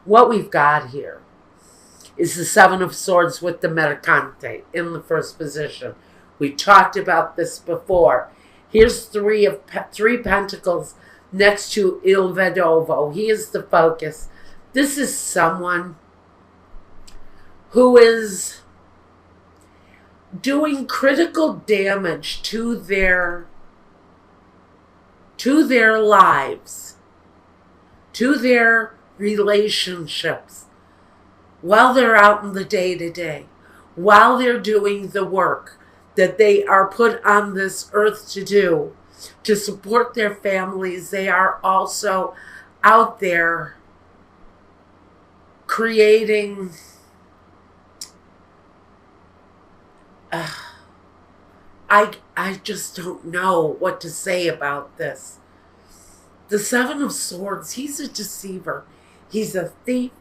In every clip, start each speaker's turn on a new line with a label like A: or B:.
A: what we've got here is the Seven of Swords with the Mercante in the first position. We talked about this before. Here's three pentacles next to Il Vedovo. He is the focus. This is someone who is doing critical damage to their lives, to their relationships, while they're out in the day-to-day, while they're doing the work that they are put on this earth to do, to support their families. They are also out there creating I just don't know what to say about this. The Seven of Swords, he's a deceiver. He's a thief.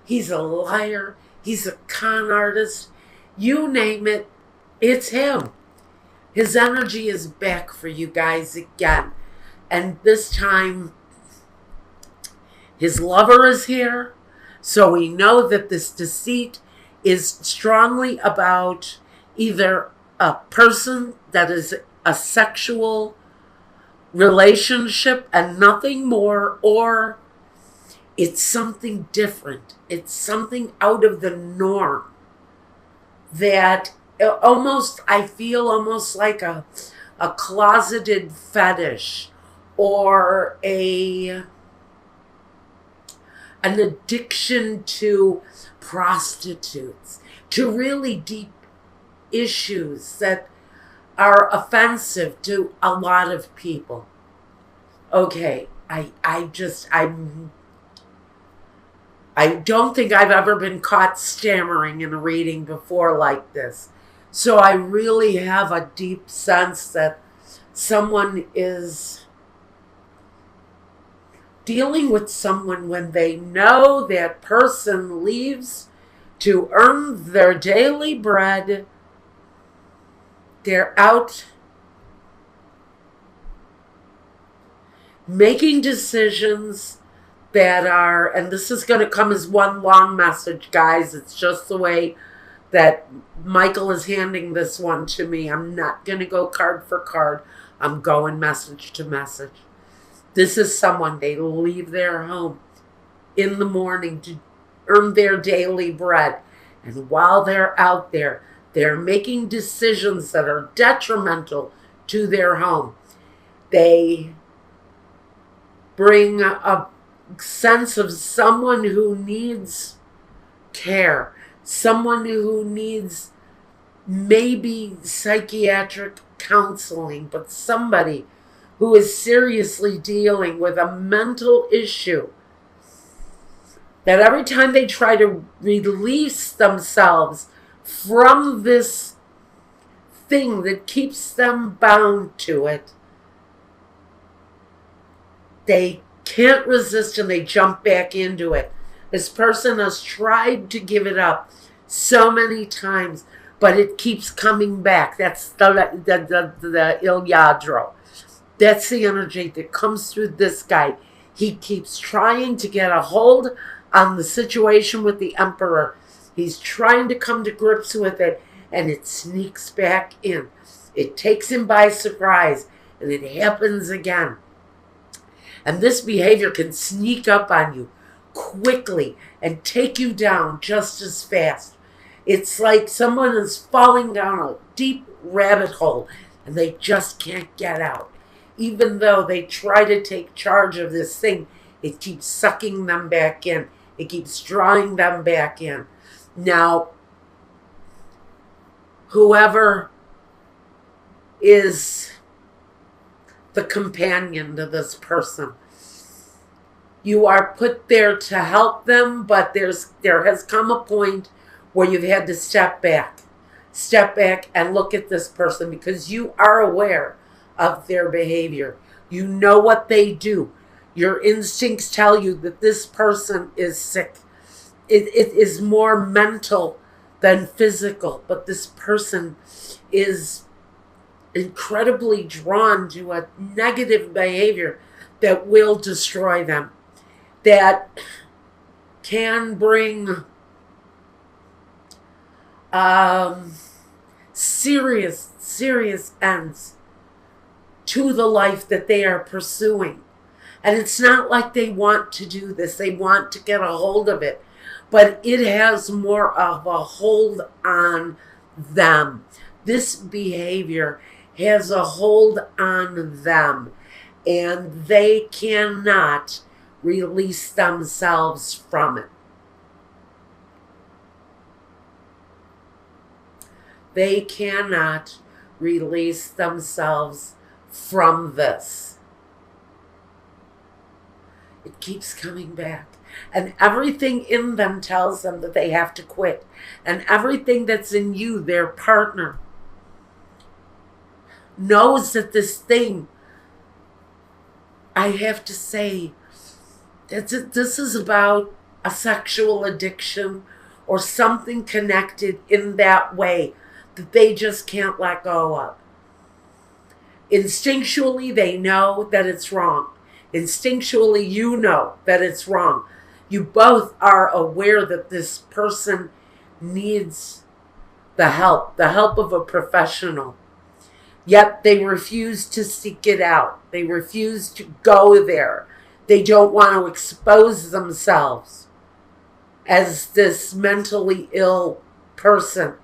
A: He's a liar. He's a con artist. You name it, it's him. His energy is back for you guys again. And this time, his lover is here. So we know that this deceit is strongly about either a person that is a sexual relationship and nothing more, or it's something different. It's something out of the norm that I feel almost like a closeted fetish or an addiction to prostitutes, to really deep issues that are offensive to a lot of people. Okay, I don't think I've ever been caught stammering in a reading before like this. So I really have a deep sense that someone is dealing with someone when they know that person leaves to earn their daily bread. They're out making decisions that are, and this is going to come as one long message, guys. It's just the way that Michael is handing this one to me. I'm not going to go card for card. I'm going message to message. This is someone, they leave their home in the morning to earn their daily bread. And while they're out there, they're making decisions that are detrimental to their home. They bring a sense of someone who needs care, someone who needs maybe psychiatric counseling, but somebody who is seriously dealing with a mental issue, that every time they try to release themselves from this thing that keeps them bound to it, they can't resist and they jump back into it. This person has tried to give it up so many times, but it keeps coming back. That's the Il Yadro. That's the energy that comes through this guy. He keeps trying to get a hold on the situation with the Emperor. He's trying to come to grips with it, and it sneaks back in. It takes him by surprise, and it happens again. And this behavior can sneak up on you quickly and take you down just as fast. It's like someone is falling down a deep rabbit hole, and they just can't get out. Even though they try to take charge of this thing, it keeps sucking them back in. It keeps drawing them back in. Now, whoever is the companion to this person, you are put there to help them, but there has come a point where you've had to step back and look at this person, because you are aware of their behavior. You know what they do. Your instincts tell you that this person is sick. It is more mental than physical, but this person is incredibly drawn to a negative behavior that will destroy them, that can bring serious ends to the life that they are pursuing. And it's not like they want to do this. They want to get a hold of it. But it has more of a hold on them. This behavior has a hold on them. And they cannot release themselves from it. They cannot release themselves from this. It keeps coming back. And everything in them tells them that they have to quit. And everything that's in you, their partner, knows that this thing, I have to say, this is about a sexual addiction or something connected in that way that they just can't let go of. Instinctually, they know that it's wrong. Instinctually, you know that it's wrong. You both are aware that this person needs the help of a professional. Yet they refuse to seek it out. They refuse to go there. They don't want to expose themselves as this mentally ill person.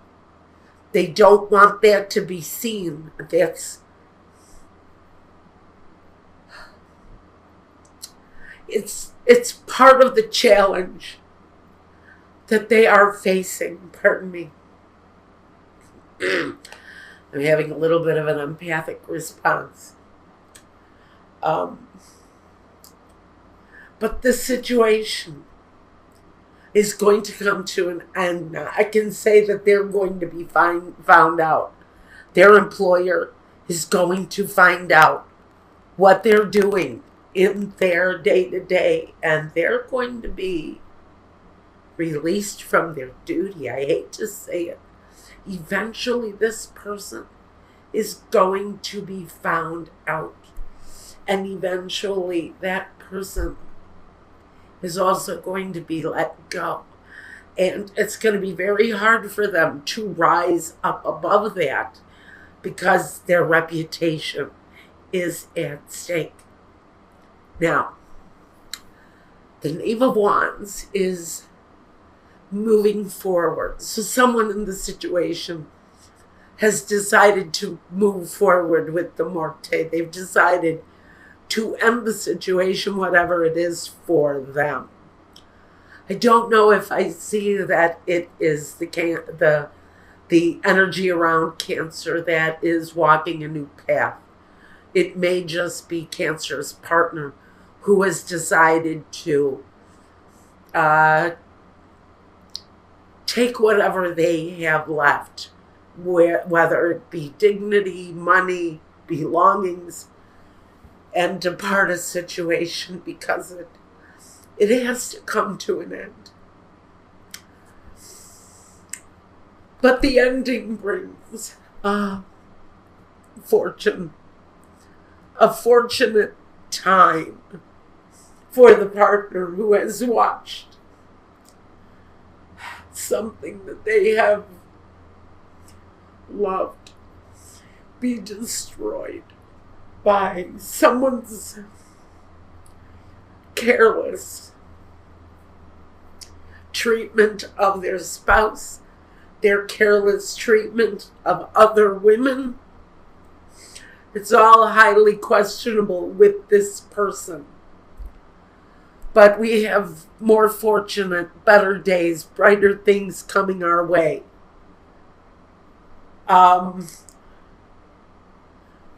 A: They don't want that to be seen. It's part of the challenge that they are facing. Pardon me. I'm having a little bit of an empathic response. But this situation is going to come to an end now. I can say that they're going to be found out. Their employer is going to find out what they're doing in their day-to-day, and they're going to be released from their duty. I hate to say it. Eventually, this person is going to be found out. And eventually, that person is also going to be let go. And it's going to be very hard for them to rise up above that because their reputation is at stake. Now, the Knave of Wands is moving forward. So someone in the situation has decided to move forward with the Morte. They've decided to end the situation, whatever it is for them. I don't know if I see that it is the energy around Cancer that is walking a new path. It may just be Cancer's partner who has decided to take whatever they have left, whether it be dignity, money, belongings, and depart a situation because it has to come to an end. But the ending brings fortune, a fortunate time for the partner who has watched something that they have loved be destroyed by someone's careless treatment of their spouse, their careless treatment of other women. It's all highly questionable with this person. But we have more fortunate, better days, brighter things coming our way.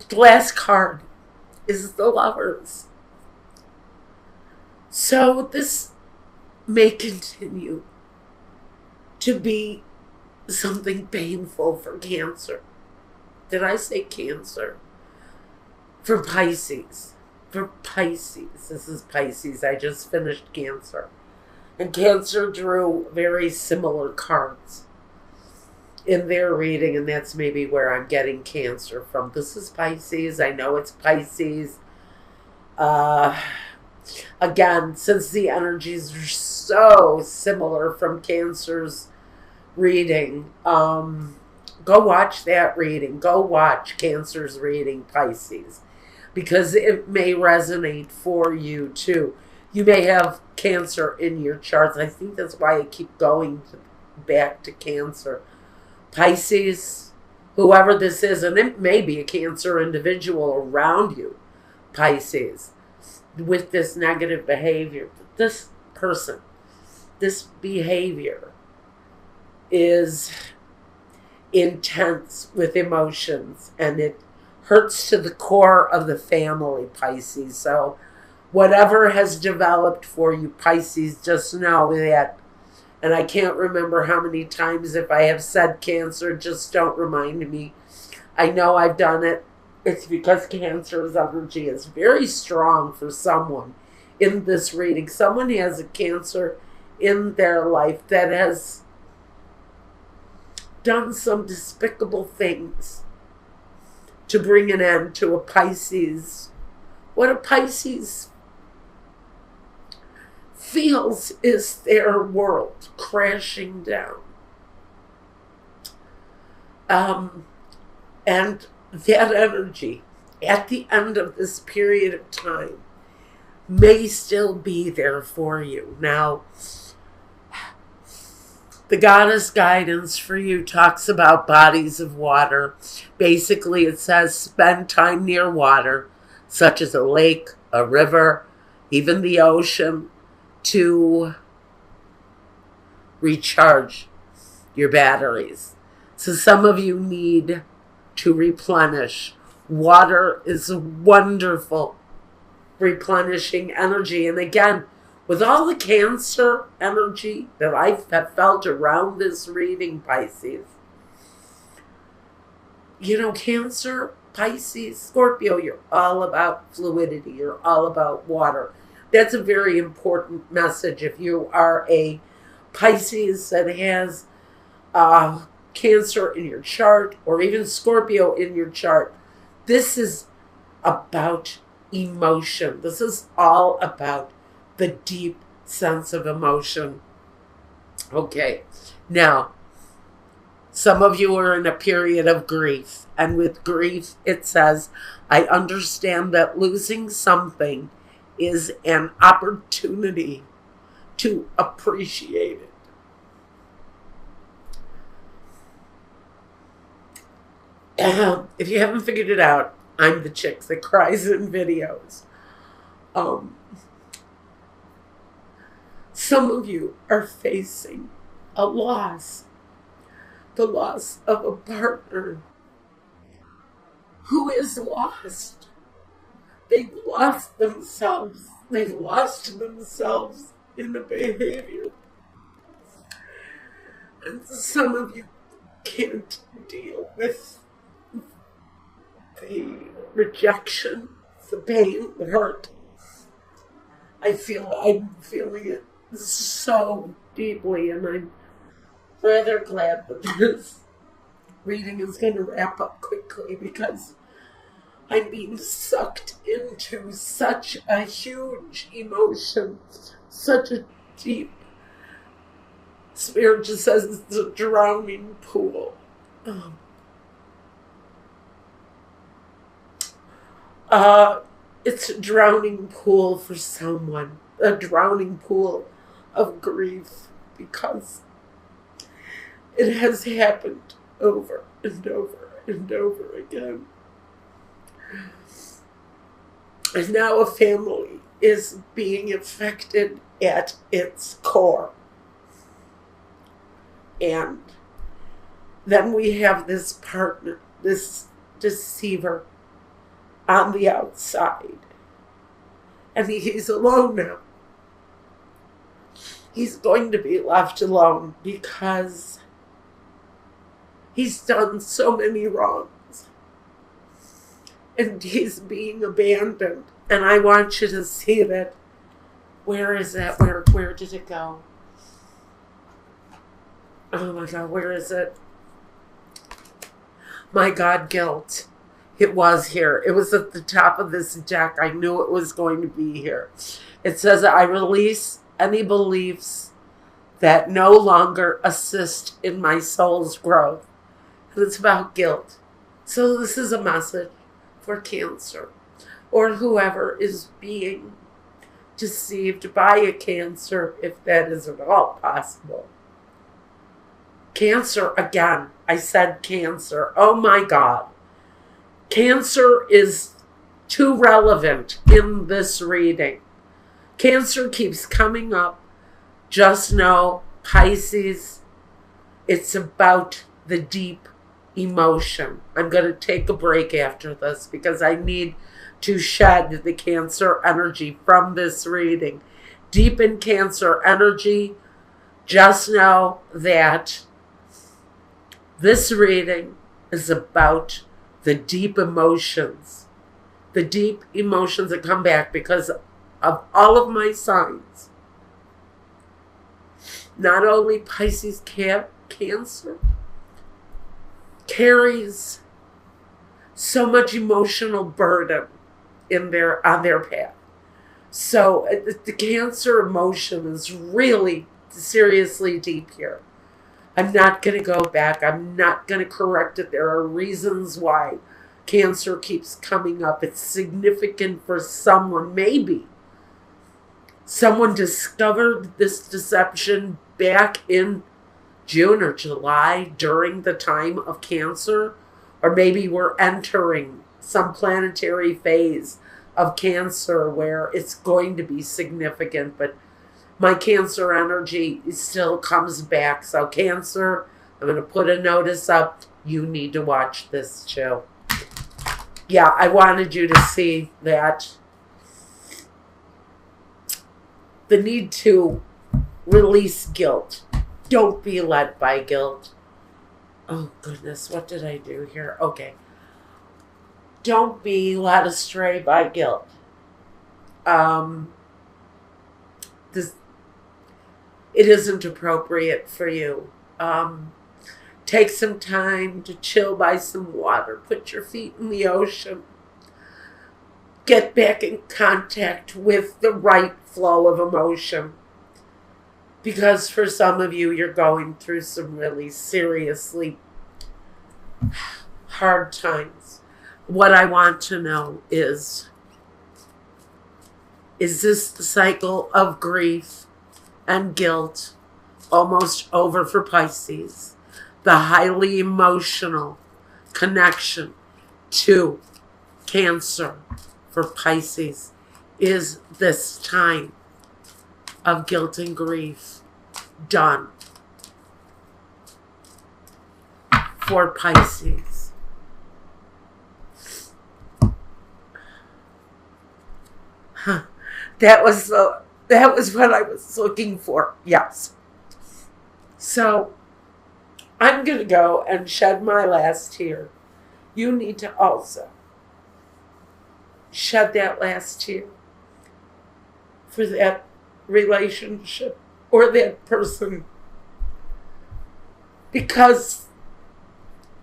A: The last card is the Lovers. So this may continue to be something painful for Cancer. Did I say Cancer? For Pisces. For Pisces. This is Pisces. I just finished Cancer. And Cancer drew very similar cards in their reading, and that's maybe where I'm getting Cancer from. This is Pisces. I know it's Pisces. Again, since the energies are so similar from Cancer's reading, go watch that reading. Go watch Cancer's reading, Pisces, because it may resonate for you too. You may have Cancer in your charts. I think that's why I keep going back to Cancer. Pisces, whoever this is, and it may be a Cancer individual around you, Pisces, with this negative behavior. This person, this behavior is intense with emotions, and it hurts to the core of the family, Pisces. So whatever has developed for you, Pisces, just know that, and I can't remember how many times, if I have said Cancer, just don't remind me. I know I've done it. It's because Cancer's energy is very strong for someone in this reading. Someone has a Cancer in their life that has done some despicable things to bring an end to a Pisces. What a Pisces feels is their world crashing down. And that energy at the end of this period of time may still be there for you. Now, the goddess guidance for you talks about bodies of water. Basically, it says spend time near water, such as a lake, a river, even the ocean, to recharge your batteries. So some of you need to replenish. Water is a wonderful replenishing energy. And again, with all the Cancer energy that I have felt around this reading, Pisces, you know, Cancer, Pisces, Scorpio, you're all about fluidity. You're all about water. That's a very important message. If you are a Pisces that has Cancer in your chart, or even Scorpio in your chart, this is about emotion. This is all about the deep sense of emotion. Okay, now, some of you are in a period of grief, and with grief, it says, I understand that losing something is an opportunity to appreciate it. If you haven't figured it out, I'm the chick that cries in videos. Some of you are facing a loss, the loss of a partner who is lost. They've lost themselves. They've lost themselves in the behavior. And some of you can't deal with the rejection, the pain, the hurt. I'm feeling it so deeply, and I'm rather glad that this reading is going to wrap up quickly, because I'm being sucked into such a huge emotion, such a deep, Spirit just says it's a drowning pool. It's a drowning pool for someone, a drowning pool of grief, because it has happened over and over and over again. And now a family is being affected at its core. And then we have this partner, this deceiver on the outside. And he's alone now. He's going to be left alone because he's done so many wrongs. And he's being abandoned. And I want you to see that. Where is that? Where did it go? Oh my God, where is it? My God, guilt. It was here. It was at the top of this deck. I knew it was going to be here. It says, I release any beliefs that no longer assist in my soul's growth. And it's about guilt. So this is a message for Cancer, or whoever is being deceived by a Cancer, if that is at all possible. Cancer, again, I said Cancer. Oh my God. Cancer is too relevant in this reading. Cancer keeps coming up. Just know, Pisces, it's about the deep emotion. I'm going to take a break after this because I need to shed the Cancer energy from this reading. Deep in Cancer energy, just know that this reading is about the deep emotions. The deep emotions that come back because of all of my signs. Not only Pisces, Cancer carries so much emotional burden on their path. So the Cancer emotion is really seriously deep here. I'm not going to go back. I'm not going to correct it. There are reasons why Cancer keeps coming up. It's significant for someone. Maybe someone discovered this deception back in June or July during the time of Cancer. Or maybe we're entering some planetary phase of Cancer where it's going to be significant. But my Cancer energy still comes back. So Cancer, I'm going to put a notice up. You need to watch this show. Yeah, I wanted you to see that. The need to release guilt. Don't be led by guilt. Oh, goodness. What did I do here? Okay. Don't be led astray by guilt. It isn't appropriate for you. Take some time to chill by some water. Put your feet in the ocean. Get back in contact with the right flow of emotion. Because for some of you, you're going through some really seriously hard times. What I want to know is this the cycle of grief and guilt almost over for Pisces? The highly emotional connection to Cancer for Pisces is this time of guilt and grief done for Pisces. That was what I was looking for. Yes. So I'm going to go and shed my last tear. You need to also shed that last tear for that relationship or that person because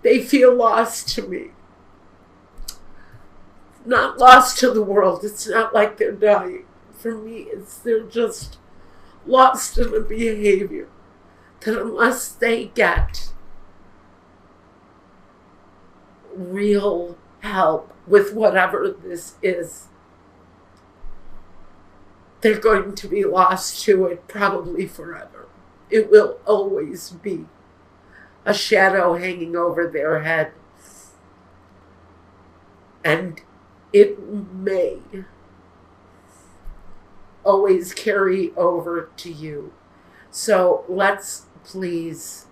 A: they feel lost to me. Not lost to the world. It's not like they're dying. For me, they're just lost in a behavior that unless they get real help with whatever this is, they're going to be lost to it probably forever. It will always be a shadow hanging over their head. And it may always carry over to you. So let's please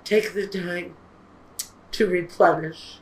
A: take the time to replenish